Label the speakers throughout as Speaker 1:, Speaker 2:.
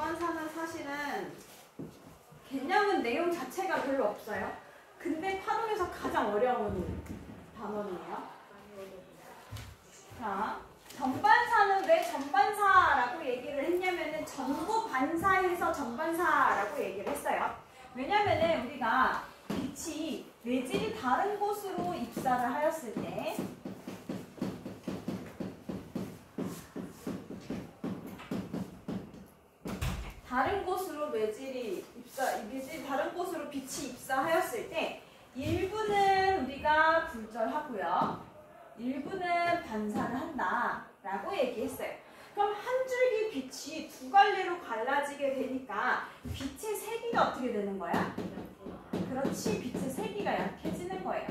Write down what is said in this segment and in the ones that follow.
Speaker 1: 전반사는 사실은 개념은 내용 자체가 별로 없어요. 근데 파동에서 가장 어려운 단원이에요. 자, 전반사는 왜 전반사라고 얘기를 했냐면은 전부 반사해서 전반사라고 얘기를 했어요. 왜냐면은 우리가 빛이 매질이 다른 곳으로 입사를 하였을 때 다른 곳으로 매질이 다른 곳으로 빛이 입사하였을 때 일부는 우리가 굴절하고요. 일부는 반사를 한다라고 얘기했어요. 그럼 한 줄기 빛이 두 갈래로 갈라지게 되니까 빛의 세기가 어떻게 되는 거야? 그렇지, 빛의 세기가 약해지는 거예요.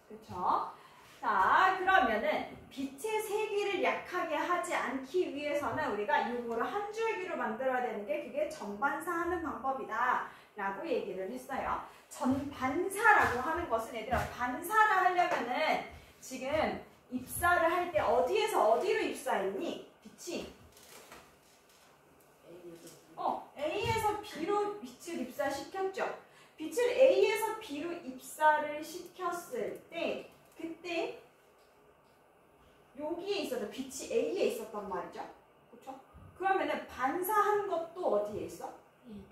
Speaker 1: 그렇죠? 자, 그러면은 빛의 세기를 약하게 하지 않기 위해서는 우리가 이거를 한 줄기로 만들어야 되는 게 그게 전반사하는 방법이다 라고 얘기를 했어요. 전반사라고 하는 것은 얘들아 반사를 하려면은 지금 입사를 할 때 어디에서 어디로 입사했니? 빛이 A에서 B로 빛을 입사시켰죠. 빛을 A에서 B로 입사를 시켰을 때 그때 여기에 있어도 빛이 A에 있었단 말이죠. 그렇죠? 그러면은 반사한 것도 어디에 있어?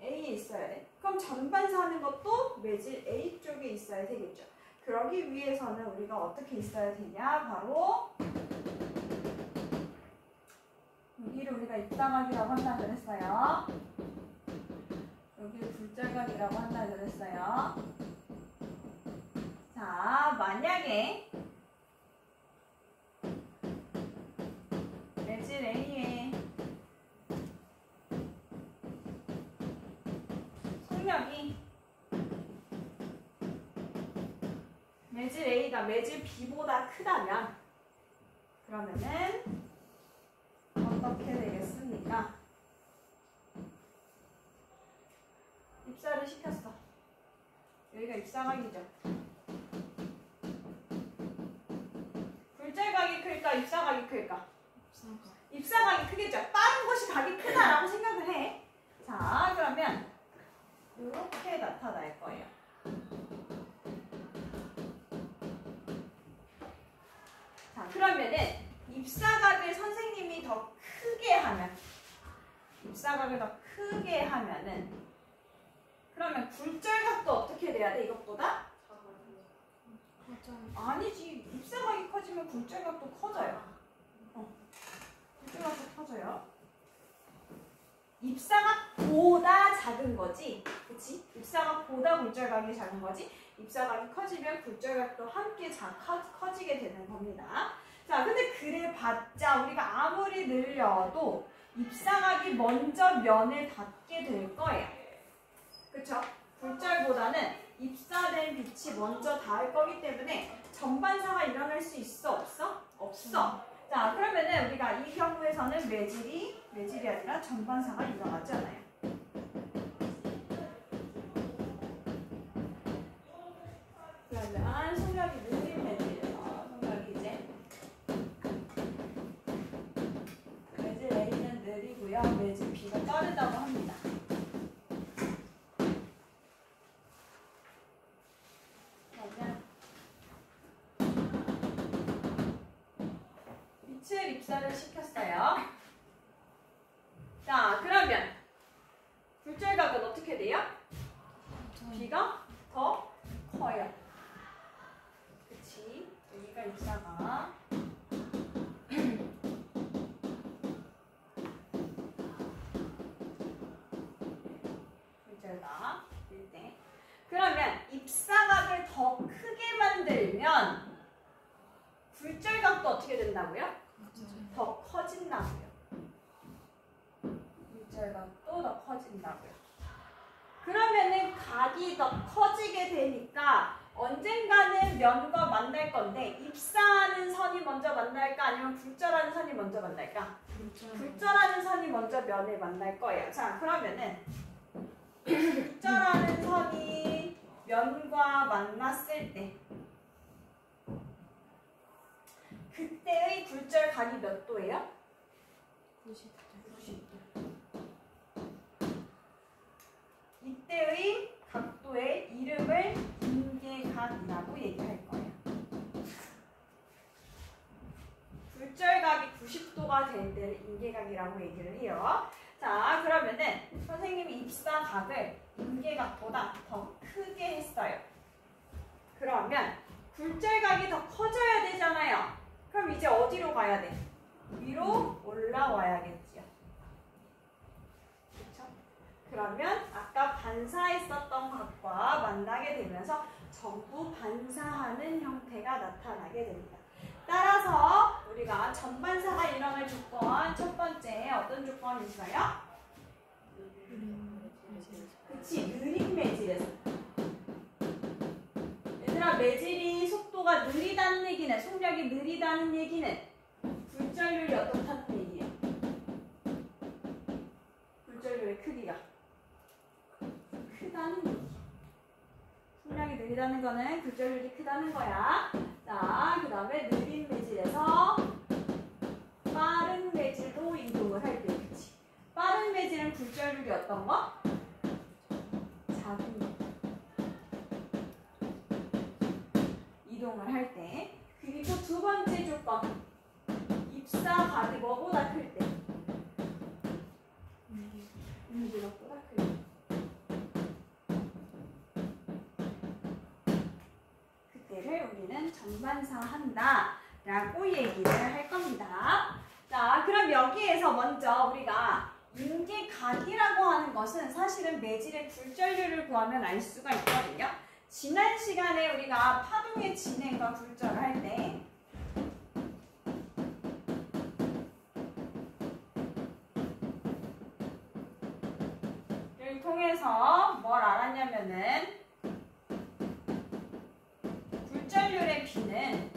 Speaker 1: A에 있어야 돼. 그럼 전반사하는 것도 매질 A 쪽에 있어야 되겠죠. 그러기 위해서는 우리가 어떻게 있어야 되냐? 바로 여기를 우리가 입사각이라고 한다 그랬어요. 여기를 굴절각이라고 한다 그랬어요. 자, 만약에 매질 A의 속력이 매질 A가 매질 B보다 크다면 그러면은 어떻게 되겠습니까? 입사를 시켰어. 여기가 입사각이죠. 굴절각이 클까? 입사각이 클까? 입사각이 크겠죠. 빠른 곳이 각이 크다라고 생각을 해. 자, 그러면 이렇게 나타날 거예요. 자, 그러면은 입사각을 선생님이 더 크게 하면 입사각을 더 크게 하면은 그러면 굴절각도 어떻게 돼야 돼? 이것보다? 아니지. 입사각이 커지면 굴절각도 커져요. 굴절각도 커져요. 입사각보다 작은 거지. 그치? 입사각보다 굴절각이 작은 거지. 입사각이 커지면 굴절각도 함께 커지게 되는 겁니다. 자, 근데 그래봤자 우리가 아무리 늘려도 입사각이 먼저 면에 닿게 될 거예요. 그쵸? 굴절보다는 입사된 빛이 먼저 닿을 거기 때문에 전반사가 일어날 수 있어? 없어? 없어. 자, 그러면은 우리가 이 경우에서는 매질이 아니라 전반사가 일어나지 않아요. 그러면 속력이 느린 매질에서 속력이 이제 매질 A는 느리고요. 매질 B가 빠르다고 합니다. 빛을 입사를 시켰어요. 자, 그러면 굴절각은 어떻게 돼요? B가 더 커요. 그치? 여기가 입사각. 굴절각. 때. 그러면 입사각을 더 크게 만들면 굴절각도 어떻게 된다고요? 더 커진다고요. 굴절각도 더 커진다고요. 그러면은 각이 더 커지게 되니까 언젠가는 면과 만날 건데 입사하는 선이 먼저 만날까 아니면 굴절하는 선이 먼저 만날까? 굴절하는 선이 먼저 면에 만날 거예요. 자, 그러면은 굴절하는 선이 면과 만났을 때 그때의 굴절각이 몇 도예요? 90도. 이때의 각도의 이름을 임계각이라고 얘기할 거예요. 굴절각이 90도가 될 때를 임계각이라고 얘기를 해요. 자, 그러면은 선생님이 입사각을 임계각보다 더 크게 했어요. 그러면 굴절각이 더 커져야 되잖아요. 그럼 이제 어디로 가야 돼? 위로 올라와야겠지요. 그렇죠? 그러면 아까 반사했었던 각과 만나게 되면서 전부 반사하는 형태가 나타나게 됩니다. 따라서 우리가 전반사가 일어날 조건 첫 번째 어떤 조건이 있어요? 그치, 느린 매질에서. 얘들아, 매질이 속도가 느리다는 얘기는, 속력이 느리다는 얘기는 굴절률이 어떻다는 얘기예요? 굴절률의 크기가 크다는 얘기. 속력이 느리다는 거는 굴절률이 크다는 거야. 자, 그 다음에 느린 매질에서 빠른 매질로 이동을 할 때, 그치? 빠른 매질은 굴절률이 어떤 거? 작은 거. 이동을 할 때. 그리고 두 번째 조건. 입사각이 뭐보다 클 때? 임계각보다 클 때. 그때를 우리는 전반사한다 라고 얘기를 할 겁니다. 자, 그럼 여기에서 먼저 우리가 임계각이라고 하는 것은 사실은 매질의 굴절률을 구하면 알 수가 있거든요. 지난 시간에 우리가 파동의 진행과 굴절을 할 때 를 통해서 뭘 알았냐면은 굴절률의 비는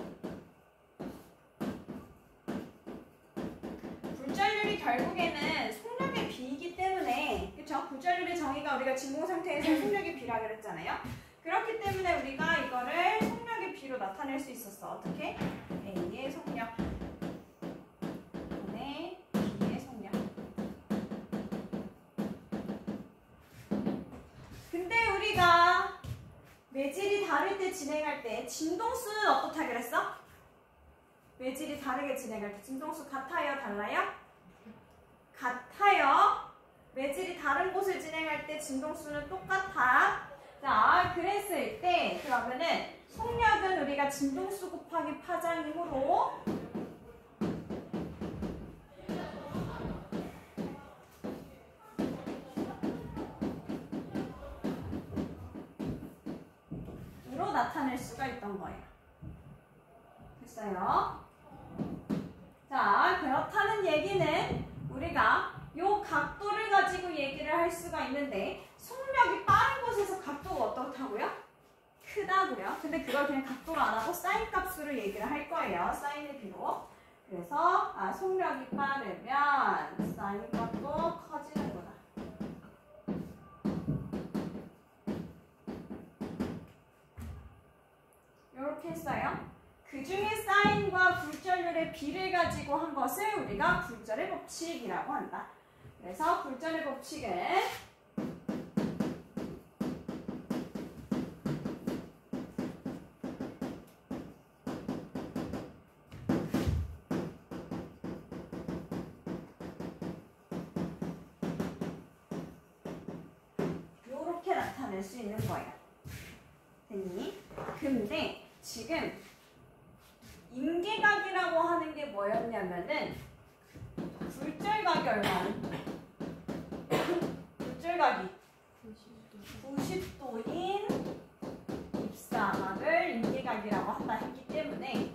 Speaker 1: 굴절률이 결국에는 속력의 비이기 때문에, 그쵸? 굴절률의 정의가 우리가 진공 상태에서 속력의 비라 그랬잖아요. 그렇기 때문에 우리가 이거를 속력의 비로 나타낼 수 있었어. 어떻게? A의 속력 분의 B의 속력. 근데 우리가 매질이 다를 때 진행할 때 진동수는 어떻다 그랬어? 매질이 다르게 진행할 때 진동수 같아요? 달라요? 같아요. 매질이 다른 곳을 진행할 때 진동수는 똑같아. 자, 그랬을 때 그러면은 속력은 우리가 진동수 곱하기 파장이므로 로 나타낼 수가 있던 거예요. 됐어요? 자, 그렇다는 얘기는 우리가 요 각도를 가지고 얘기를 할 수가 있는데 속력이 빠른 곳에서 각도가 어떻다고요? 크다고요. 근데 그걸 그냥 각도로 안 하고 사인 값으로 얘기를 할 거예요. 사인의 비로. 그래서 속력이 빠르면 사인 값도 커지는 거다. 이렇게 했어요. 그 중에 사인과 굴절률의 비를 가지고 한 것을 우리가 굴절의 법칙이라고 한다. 그래서 굴절의 법칙은 이렇게 나타낼 수 있는 거예요. 됐니? 근데 지금 임계각이라고 하는 게 뭐였냐면은 굴절각이 얼마나? 굴절각이 90도인 입사각을 임계각이라고 한다 했기 때문에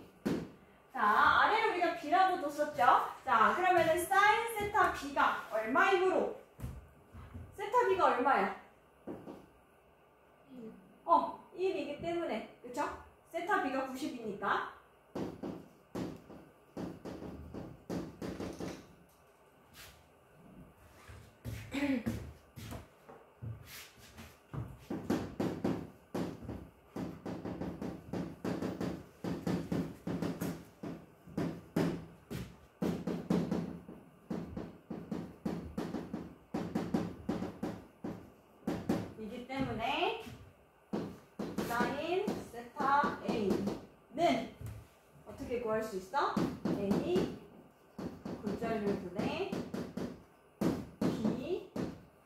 Speaker 1: 자, 아래를 우리가 B라고 뒀었죠? 자, 그러면은 사인 세타 B가 얼마이므로? 세타 B가 얼마야? 1이기 때문에, 그쵸? 세타 B가 90이니까 이게 때문에 사인 세타 A는 어떻게 구할 수 있어? A 굴절률분의 B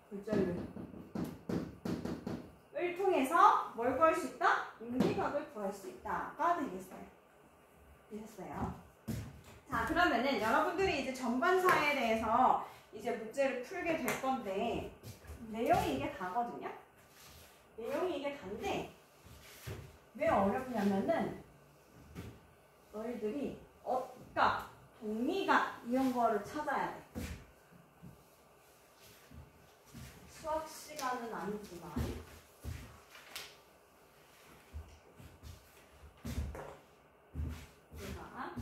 Speaker 1: 굴절률을 통해서 뭘 구할 수 있다? 윤리각을 구할 수 있다가 되겠어요. 되셨어요? 자, 그러면은 여러분들이 이제 전반사에 대해서 이제 문제를 풀게 될 건데 내용이 이게 다거든요. 내용이 이게 단데 왜 어렵냐면은 너희들이 어각, 동리각 이런 거를 찾아야 돼. 수학 시간은 아니지만 우리가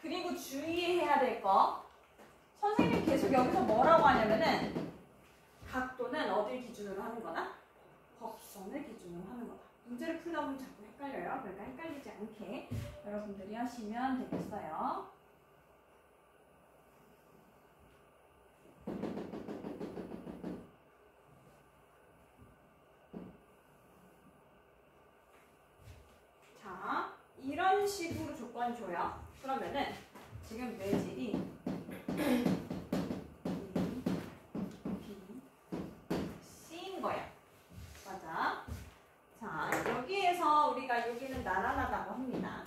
Speaker 1: 그리고 주의해야 될 거 선생님 계속 여기서 뭐라고 하냐면은 각도는 어딜 기준으로 하는 거다? 법선을 기준으로 하는 거다. 문제를 풀다 보면 자꾸 헷갈려요. 그러니까 헷갈리지 않게 여러분들이 하시면 되겠어요. 자, 이런 식으로 조건 줘요. 그러면은 지금 매질이 C인 거야. 맞아. 자, 여기에서 우리가 여기는 나란하다고 합니다.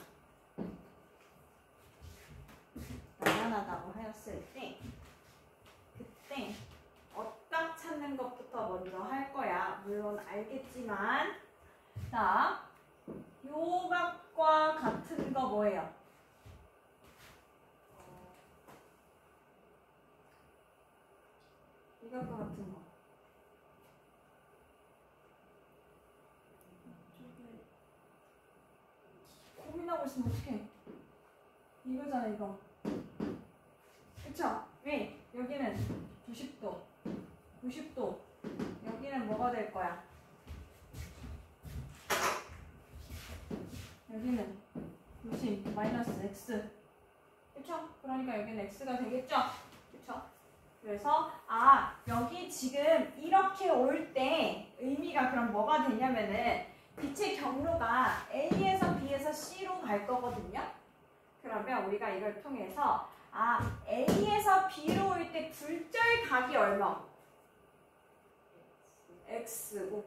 Speaker 1: 나란하다고 하였을 때 그때 어각 찾는 것부터 먼저 할 거야. 물론 알겠지만 자, 요 각과 같은 거 뭐예요? 이 각과 같은 거. 고민하고 있으면 어떡해. 이거잖아, 이거. 그쵸? 왜? 여기는 90도, 90도. 여기는 뭐가 될 거야? 여기는 90 마이너스 x. 그쵸? 그러니까 여기는 x가 되겠죠? 그쵸? 그래서 여기 지금 이렇게 올 때 의미가 그럼 뭐가 되냐면은 빛의 경로가 A에서 B에서 C로 갈 거거든요. 그러면 우리가 이걸 통해서 A에서 B로 올 때 굴절각이 얼마? X고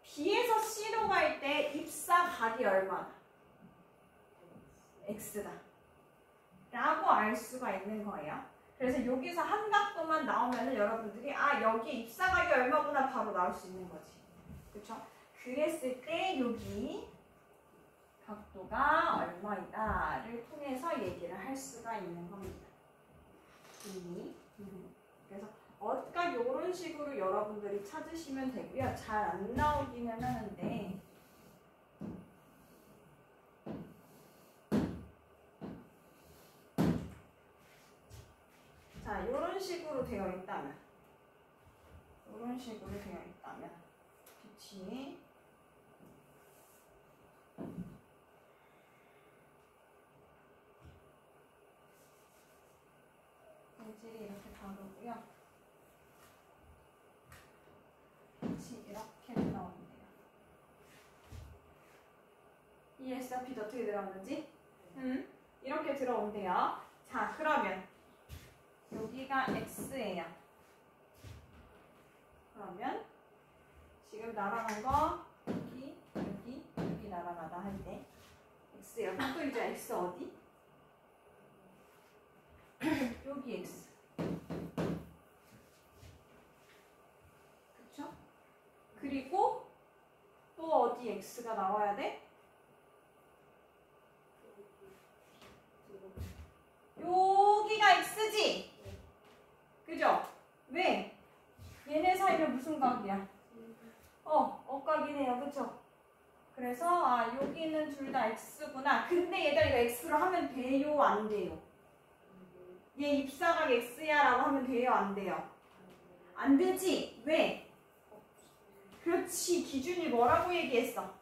Speaker 1: B에서 C로 갈 때 입사각이 얼마나? X다. 라고 알 수가 있는 거예요. 그래서 여기서 한 각도만 나오면은 여러분들이 여기 입사각이 얼마구나 바로 나올 수 있는 거지. 그쵸? 그랬을 때 여기 각도가 얼마이다를 통해서 얘기를 할 수가 있는 겁니다. 그래서 어까 이런 식으로 여러분들이 찾으시면 되고요. 잘 안 나오기는 하는데 자, 이런 식으로 되어 있다면 이런 식으로 되어 있다면 빛이 재질이 이렇게 다르고요. 빛이 이렇게 들어오는데요. 이해했어? 빛 어떻게 들어오는지? 이렇게 들어온대요. 자, 그러면 여기가 x예요. 그러면 지금 날아간 거 여기 날아가다 할 때 x예요. 그럼 또 이제 x 어디? 여기 x. 그쵸? 그리고 또 어디 x가 나와야 돼? 여기가 x지? 그죠? 왜? 얘네 사이는 무슨 각이야? 억각이네요. 그쵸? 그래서 여기는 둘 다 x구나. 근데 얘들아 이거 x로 하면 돼요? 안 돼요? 얘 입사각 x야 라고 하면 돼요? 안 돼요? 안 되지? 왜? 그렇지. 기준이 뭐라고 얘기했어?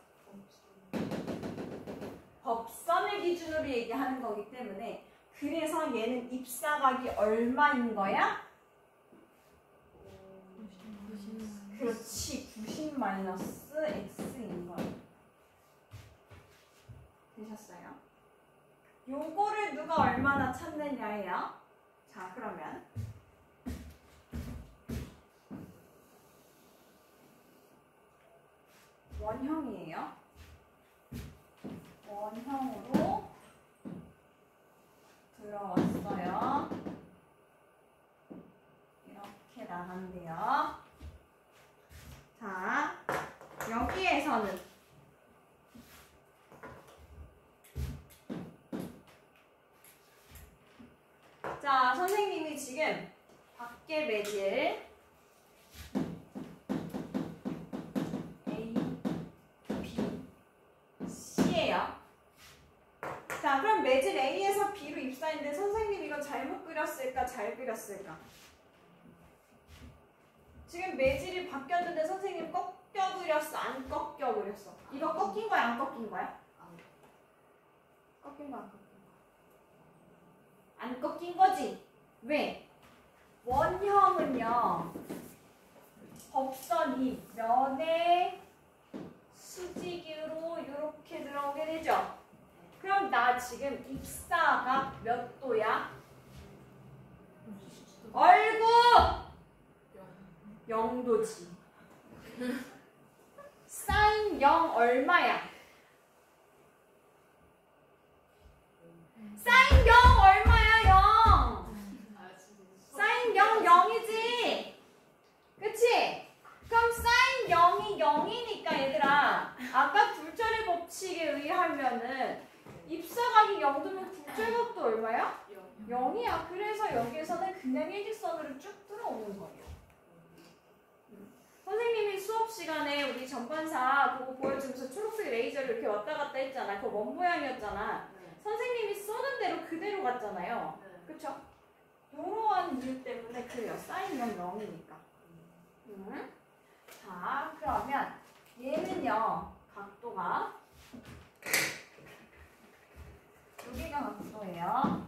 Speaker 1: 법선을 기준으로 얘기하는 거기 때문에 그래서 얘는 입사각이 얼마인 거야? 그렇지. 90 마이너스 x인 거야. 되셨어요? 요거를 누가 얼마나 찾느냐예요. 자, 그러면 원형이에요. 원형으로 들어왔어요. 이렇게 나간대요. 자, 여기에서는 자, 선생님이 지금 밖에 매질 A, B, C예요. 자, 그럼 매질 A에서 B로 입사했는데 선생님 이거 잘못 그렸을까? 잘 그렸을까? 지금 매질이 바뀌었는데 선생님 꺾여 그렸어? 안 꺾여 그렸어? 이거 꺾인 거야? 안 꺾인 거야? 꺾인 거 안 꺾인 거? 안 꺾인 거지? 왜? 원형은요, 법선이 면의 수직으로 이렇게 들어오게 되죠? 그럼 나 지금 입사각 몇 도야? 얼굴! 0도지. 사인 0 얼마야? 사인 0 얼마야? 0. 사인 0 0이지. 그치? 그럼 사인 0이 0이니까 얘들아, 아까 굴절의 법칙에 의하면은 입사각이 0도면 굴절각도 얼마야? 0이야. 그래서 여기에서는 그냥 일직선으로 쭉 들어오는 거예요. 선생님이 수업 시간에 우리 전반사 그거 보여주면서 초록색 레이저를 이렇게 왔다 갔다 했잖아. 그거 뭔 모양이었잖아. 선생님이 쏘는 대로 그대로 갔잖아요. 그쵸? 이러한 이유 때문에 그래요. 사인은 0이니까. 자, 그러면 얘는요. 각도가 여기가 각도예요.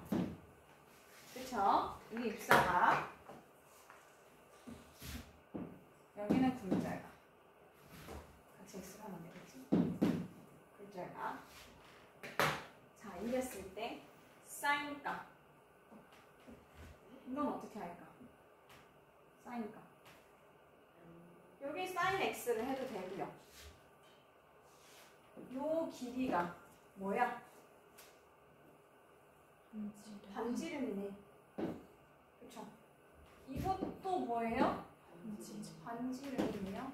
Speaker 1: 그쵸? 이게 입사각. 여기는 굴절각. 같이 X로 하면 되겠지? 굴절각. 자, 이랬을 때 사인값. 이건 어떻게 할까? 사인값. 여기 사인 X를 해도 되고요. 요 길이가 뭐야? 반지름이네. 그쵸? 이것도 뭐예요? 반지름이에요.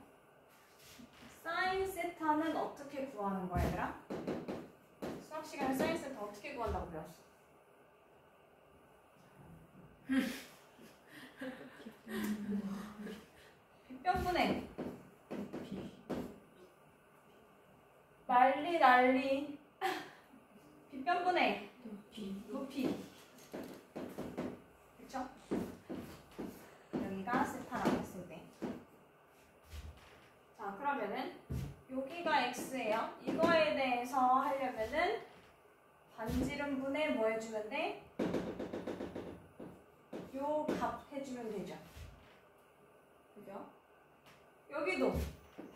Speaker 1: 사인 세타는 어떻게 구하는 거야, 얘들아? 수학 시간에 사인 세타 어떻게 구한다고 배웠어? 빗변분해. 난리. 빗변분해. 높이. 그쵸? 여기가 세타라고 했을 때. 자, 그러면은 여기가 x예요. 이거에 대해서 하려면은 반지름분해 뭐 해주면 돼? 요 값 해주면 되죠. 그죠? 여기도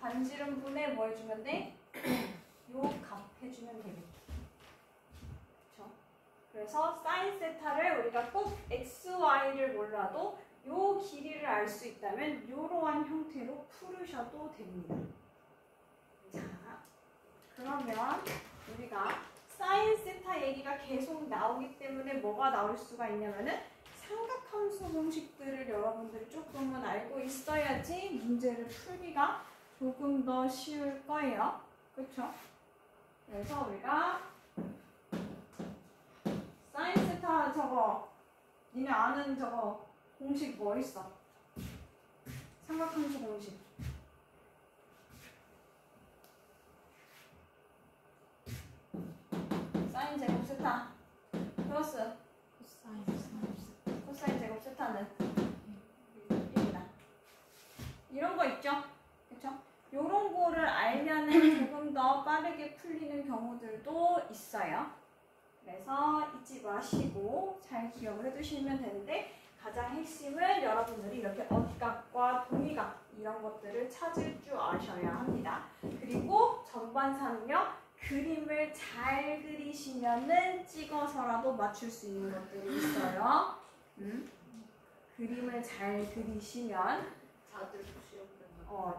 Speaker 1: 반지름분해 뭐 해주면 돼? 요 값 해주면 되겠죠. 그쵸? 그래서 사인 세타를 우리가 꼭 x, y를 몰라도 요 길이를 알 수 있다면 이러한 형태로 풀으셔도 됩니다. 자, 그러면 우리가 사인 세타 얘기가 계속 나오기 때문에 뭐가 나올 수가 있냐면은 삼각함수 공식들을 여러분들이 조금은 알고 있어야지 문제를 풀기가 조금 더 쉬울 거예요. 그렇죠? 그래서 우리가 사인 세타 저거 니네 아는 저거 공식 뭐 있어? 삼각함수 공식. 사인 제곱 세타 플러스 코사인 제곱 세타는 1이다. 이런 거 있죠? 그쵸? 요런 거를 알면은 조금 더 빠르게 풀리는 경우들도 있어요. 그래서 잊지 마시고 잘 기억을 해두시면 되는데 가장 핵심은 여러분들이 이렇게 억각과 동의각 이런 것들을 찾을 줄 아셔야 합니다. 그리고 전반사는요. 그림을 잘 그리시면은 찍어서라도 맞출 수 있는 것들이 있어요. 그림을 잘 그리시면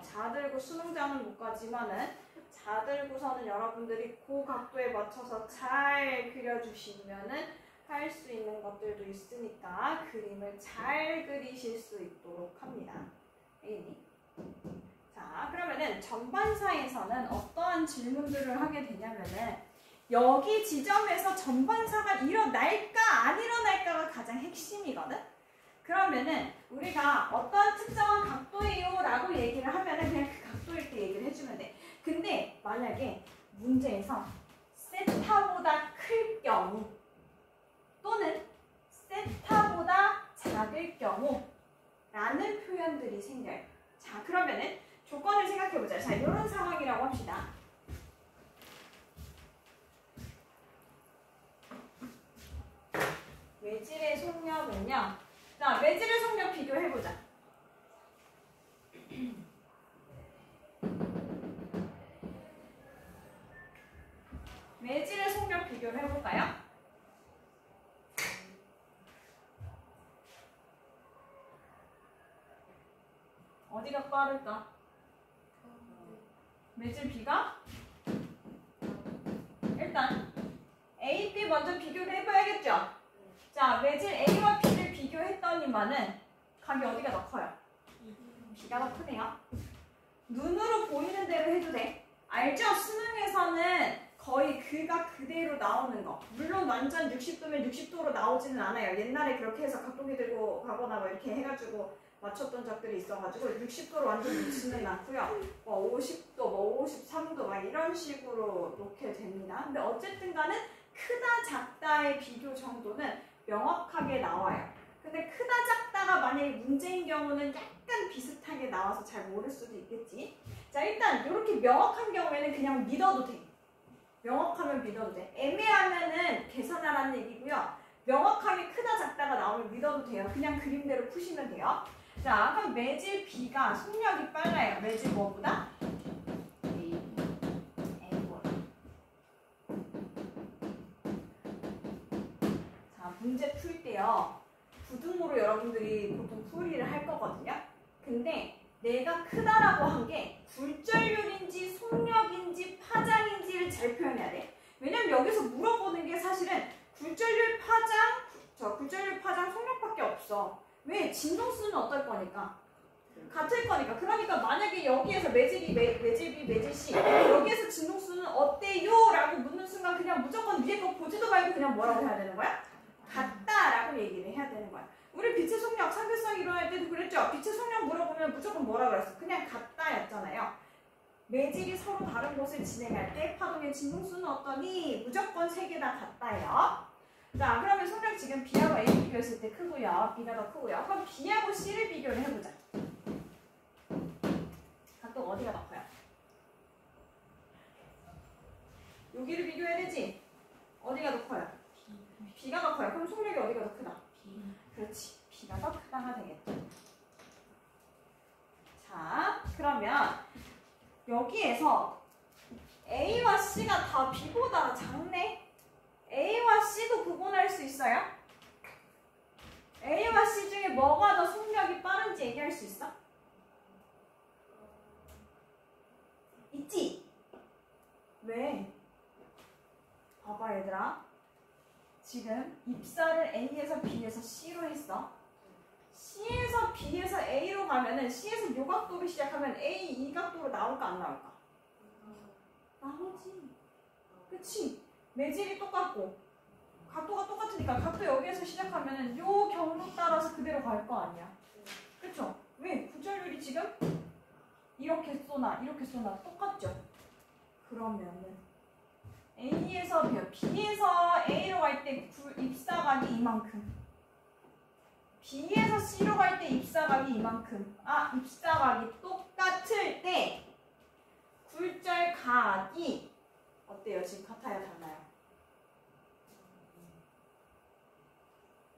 Speaker 1: 자들고 수능장은 못 가지만은 자들고서는 여러분들이 그 각도에 맞춰서 잘 그려주시면은 할 수 있는 것들도 있으니까 그림을 잘 그리실 수 있도록 합니다. 알겠니? 자, 그러면은 전반사에서는 어떠한 질문들을 하게 되냐면은 여기 지점에서 전반사가 일어날까 안 일어날까가 가장 핵심이거든? 그러면은 우리가 어떤 특정한 각도예요 라고 얘기를 하면은 그냥 그 각도일 때 얘기를 해주면 돼. 근데 만약에 문제에서 세타보다 클 경우 또는 세타보다 작을 경우 라는 표현들이 생겨요. 자, 그러면은 조건을 생각해보자. 자, 이런 상황이라고 합시다. 외질의 속력은요. 자, 외질의 속력 비교해보자. 외질의 속력 비교를 해볼까요? 어디가 빠를까? 외질 B가? 일단 A, B 먼저 비교를 해봐야겠죠? 자, 외질 A와 B를 비교했더니만은 각이 어디가 더 커요? B가 더 크네요. 눈으로 보이는 대로 해도 돼. 알죠? 수능에서는 거의 그가 그대로 나오는 거. 물론 완전 60도면 60도로 나오지는 않아요. 옛날에 그렇게 해서 각도기 들고 가거나 뭐 이렇게 해가지고 맞췄던 적들이 있어가지고 60도로 완전 놓지는 않고요. 뭐 50도, 뭐 53도 막 이런 식으로 놓게 됩니다. 근데 어쨌든 간은 크다 작다의 비교 정도는 명확하게 나와요. 근데 크다 작다가 만약에 문제인 경우는 약간 비슷하게 나와서 잘 모를 수도 있겠지. 자, 일단 이렇게 명확한 경우에는 그냥 믿어도 돼. 명확하면 믿어도 돼. 애매하면은 계산하라는 얘기고요. 명확하게 크다 작다가 나오면 믿어도 돼요. 그냥 그림대로 푸시면 돼요. 자, 그럼 매질 B가 속력이 빨라요. 매질 뭐보다? A보다. 자, 문제 풀 때요. 부등호로 여러분들이 보통 풀이를 할 거거든요. 근데 내가 크다라고 한 게 굴절률인지 속력인지 파장인지를 잘 표현해야 돼. 왜냐면 여기서 물어보는 게 사실은 굴절률 파장, 속력밖에 없어. 왜? 진동수는 어떨 거니까? 같을 거니까. 그러니까 만약에 여기에서 매질 B, 매질 C 여기에서 진동수는 어때요? 라고 묻는 순간 그냥 무조건 위에 거 보지도 말고 그냥 뭐라고 해야 되는 거야? 같다라고 얘기를 해야 되는 거야. 우리 빛의 속력, 상대성 이론할 때도 그랬죠? 빛의 속력 물어보면 무조건 뭐라 그랬어? 그냥 같다였잖아요. 매질이 서로 다른 곳을 진행할 때 파동의 진동수는 어떠니? 무조건 세 개 다 같다요. 자, 그러면 속력 지금 B하고 A 비교했을 때 크고요. B가 더 크고요. 그럼 B하고 C를 비교를 해보자. 각도가 어디가 더 커요? 여기를 비교해야 되지? 어디가 더 커요? B가 더 커요. 그럼 속력이 어디가 더 크다? 그렇지. B가 더 크다가 되겠죠. 자, 그러면 여기에서 A와 C가 다 B보다 작네? A와 C도 구분할 수 있어요? A와 C 중에 뭐가 더 속력이 빠른지 얘기할 수 있어? 있지? 왜? 봐봐 얘들아. 지금 입사를 A에서 B에서 C로 했어. C에서 B에서 A로 가면은 C에서 요 각도로 시작하면 A 이 각도로 나올까 안 나올까? 나오지. 그치? 매질이 똑같고 각도가 똑같으니까 각도 여기에서 시작하면은 요 경로 따라서 그대로 갈 거 아니야. 그쵸? 왜? 굴절률이 지금 이렇게 쏘나 똑같죠? 그러면은 A에서 B에서 A로 갈 때 입사각이 이만큼, B에서 C로 갈 때 입사각이 이만큼. 아, 입사각이 똑같을 때 굴절각이 어때요? 지금 같아요? 달라요?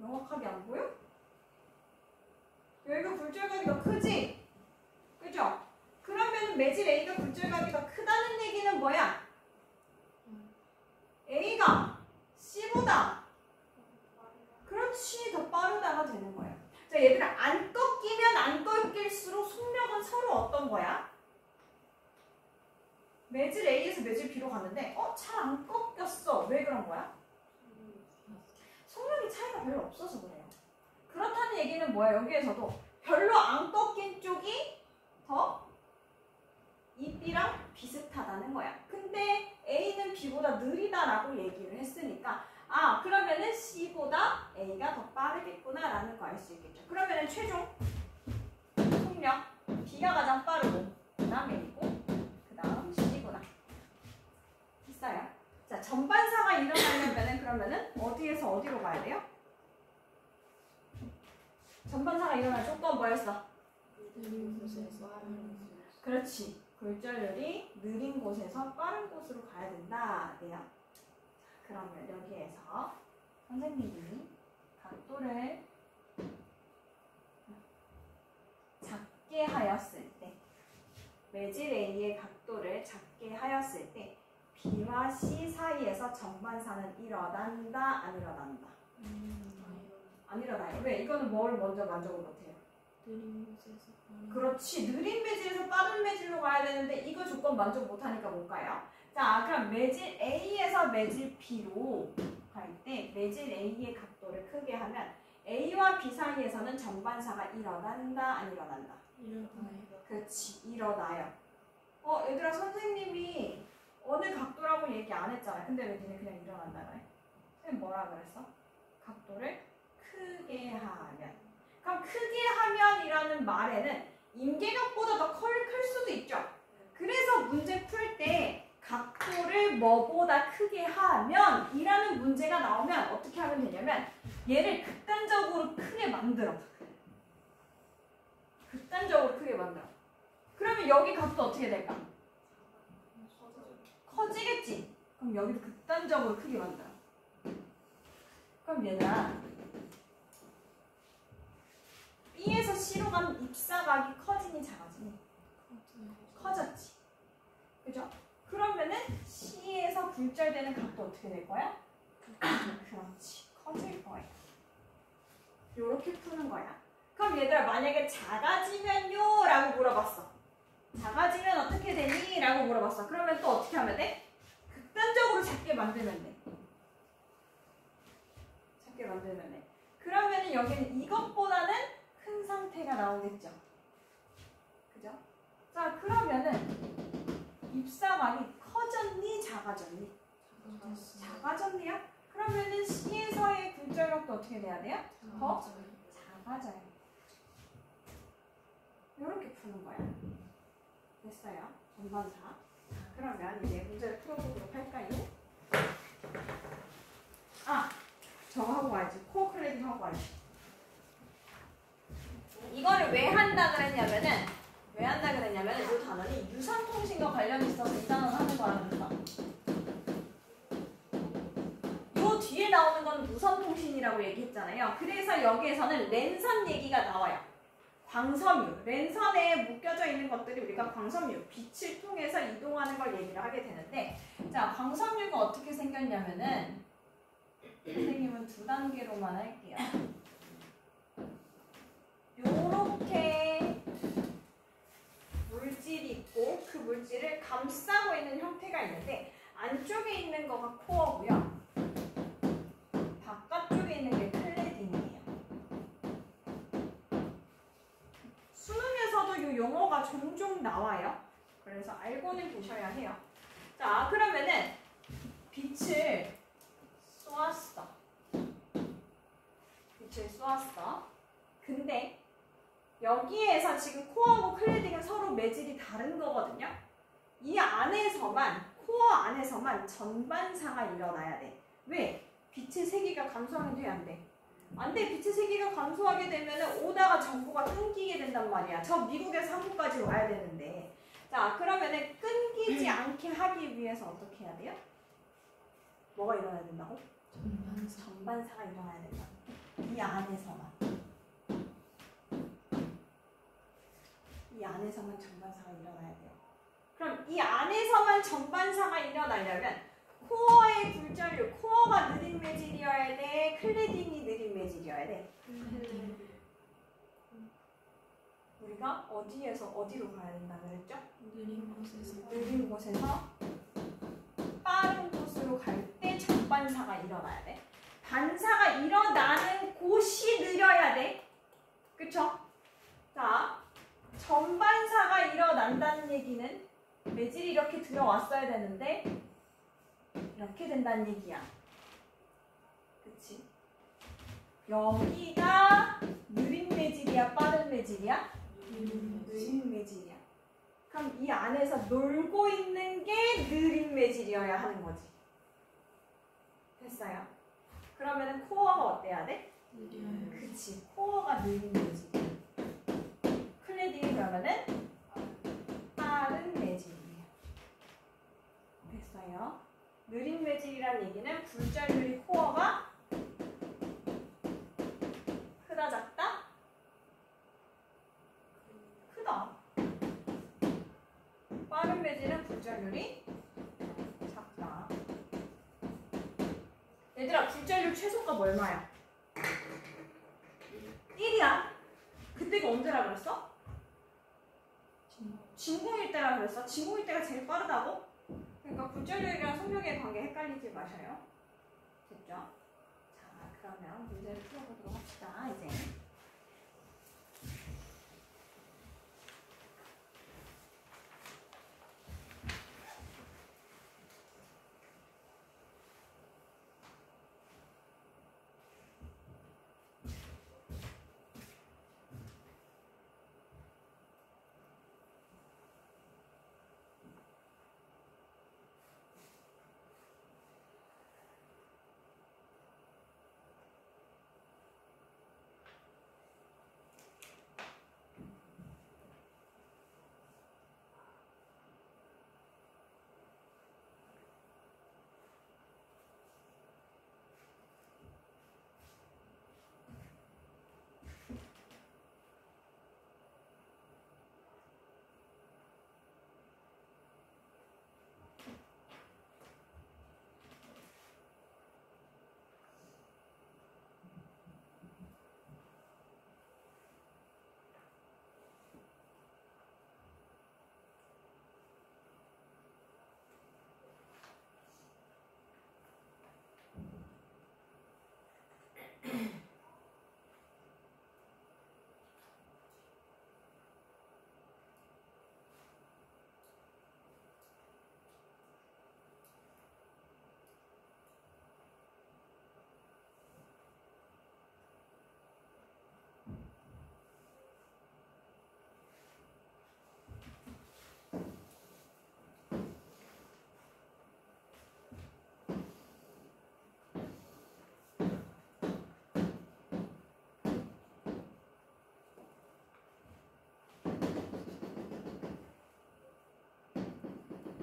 Speaker 1: 명확하게 안 보여? 여기가 굴절각이 크지? 그죠? 그러면 매질 A가 굴절각이 더 크다는 얘기는 뭐야? A가 C보다 그렇지 더 빠르다가 되는 거예요. 자 얘들아 안 꺾이면 안 꺾일수록 속력은 서로 어떤 거야? 매질 A에서 매질 B로 갔는데 잘 안 꺾였어. 왜 그런 거야? 속력이 차이가 별로 없어서 그래요. 그렇다는 얘기는 뭐야? 여기에서도 별로 안 꺾인 쪽이 더 이 B랑 비슷하다는 거야. 근데 A는 B보다 느리다라고 얘기를 했으니까 그러면은 C보다 A가 더 빠르겠구나 라는 거 알 수 있겠죠. 그러면은 최종 속력 B가 가장 빠르고 그 다음 A고 그 다음 C구나. 됐어요? 자 전반사가 일어나려면은 그러면은 어디에서 어디로 가야 돼요? 전반사가 일어날 조건 뭐였어?
Speaker 2: 느린 곳에서
Speaker 1: 그렇지. 굴절률이 느린 곳에서 빠른 곳으로 가야 된다. 돼요. 자, 그러면 여기에서 선생님이 각도를 작게 하였을 때 매질 A의 각도를 작게 하였을 때 B와 C 사이에서 전반사는 일어난다? 안 일어난다? 안 일어나요. 왜? 이거는 뭘 먼저 만족을 못해요?
Speaker 2: 느린 곳에서
Speaker 1: 그렇지. 느린 매질에서 빠른 매질로 가야 되는데 이거 조건 만족 못하니까 못 가요. 자 그럼 매질 A에서 매질 B로 갈 때 매질 A의 각도를 크게 하면 A와 B 사이에서는 전반사가 일어난다? 안 일어난다?
Speaker 2: 일어나요.
Speaker 1: 그렇지. 일어나요. 얘들아 선생님이 어느 각도라고 얘기 안 했잖아. 근데 왜 니네 그냥 일어난다 그래? 선생님 뭐라 그랬어? 각도를 크게 하면. 그럼 크게 하면이라는 말에는 임계각보다 더 클 수도 있죠. 그래서 문제 풀 때 각도를 뭐보다 크게 하면 이라는 문제가 나오면 어떻게 하면 되냐면 얘를 극단적으로 크게 만들어. 극단적으로 크게 만들어. 그러면 여기 각도 어떻게 될까? 커지겠지? 그럼 여기도 극단적으로 크게 만들어. 그럼 얘들아 B에서 C로 가는 입사각이 커지니 작아지니? 커졌지. 그죠? 그러면은 C에서 굴절되는 각도 어떻게 될 거야? 그렇지. 커질 거야. 요렇게 푸는 거야. 그럼 얘들아 만약에 작아지면요? 라고 물어봤어. 작아지면 어떻게 되니? 라고 물어봤어. 그러면 또 어떻게 하면 돼? 극단적으로 작게 만들면 돼. 작게 만들면 돼. 그러면은 여기는 이것보다는 큰 상태가 나오겠죠. 그죠? 자 그러면은 입사각이 커졌니? 작아졌니? 작아졌네요? 그러면은 C에서의 굴절력도 어떻게 돼야 돼요? 더 작아져요. 이렇게 푸는 거야. 됐어요? 전반사. 그러면 이제 문제를 풀어보도록 할까요? 저거 하고 와야지. 코어 클레딩 하고 와야지. 이거를 왜 한다 그랬냐면은 이 단어는 유상통신과 관련이 있어서 이 단어를 하는 거라는 거. 요 뒤에 나오는 건 무선통신이라고 얘기했잖아요. 그래서 여기에서는 랜선 얘기가 나와요. 광섬유, 랜선에 묶여져 있는 것들이 우리가 광섬유, 빛을 통해서 이동하는 걸 얘기를 하게 되는데, 자 광섬유가 어떻게 생겼냐면은 선생님은 2단계로만 할게요. 요렇게 물질이 있고 그 물질을 감싸고 있는 형태가 있는데 안쪽에 있는 거가 코어고요. 바깥쪽에 있는 게 클레딩이에요. 수능에서도 요 용어가 종종 나와요. 그래서 알고는 계셔야 해요. 자, 그러면은 빛을 쏘았어. 근데 여기에서 지금 코어하고 클레딩은 서로 매질이 다른 거거든요. 이 안에서만, 코어 안에서만 전반사가 일어나야 돼. 왜? 빛의 세기가 감소하면 돼, 안 돼? 안 돼. 빛의 세기가 감소하게 되면 오다가 전구가 끊기게 된단 말이야. 저 미국에서 한국까지 와야 되는데. 자, 그러면은 끊기지 않게 하기 위해서 어떻게 해야 돼요? 뭐가 일어나야 된다고? 전반사가 일어나야 된다. 이 안에서만. 이 안에서만 정반사가 일어나야 돼요. 그럼 이 안에서만 정반사가 일어나려면 코어의 굴절류, 코어가 느린 매질이어야 돼? 클레딩이 느린 매질이어야 돼? 우리가 어디에서 어디로 가야 된다고 했죠?
Speaker 2: 느린 곳에서.
Speaker 1: 느린 곳에서 빠른 곳으로 갈 때 정반사가 일어나야 돼. 반사가 일어나는 곳이 느려야 돼. 그쵸? 자, 전반사가 일어난다는 얘기는 매질이 이렇게 들어왔어야 되는데 이렇게 된다는 얘기야. 그치? 여기가 느린 매질이야? 빠른 매질이야? 느린 매질이야. 그럼 이 안에서 놀고 있는 게 느린 매질이어야 하는 거지. 됐어요? 그러면은 코어가 어때야 돼?
Speaker 2: 느려요.
Speaker 1: 그치. 코어가 느린 매질이야. 클레딩이 그러면은 빠른 매질이에요. 됐어요? 느린 매질이란 얘기는 굴절률이 코어가 크다 작다? 크다. 빠른 매질은 굴절률이 작다. 얘들아, 굴절률 최소값 얼마야? 1이야. 그때가 언제라 그랬어? 진공일 때라 그랬어. 진공일 때가 제일 빠르다고? 그러니까 굴절률이랑 속력의 관계 헷갈리지 마셔요. 됐죠? 자, 그러면 문제를 풀어보도록 합시다. 이제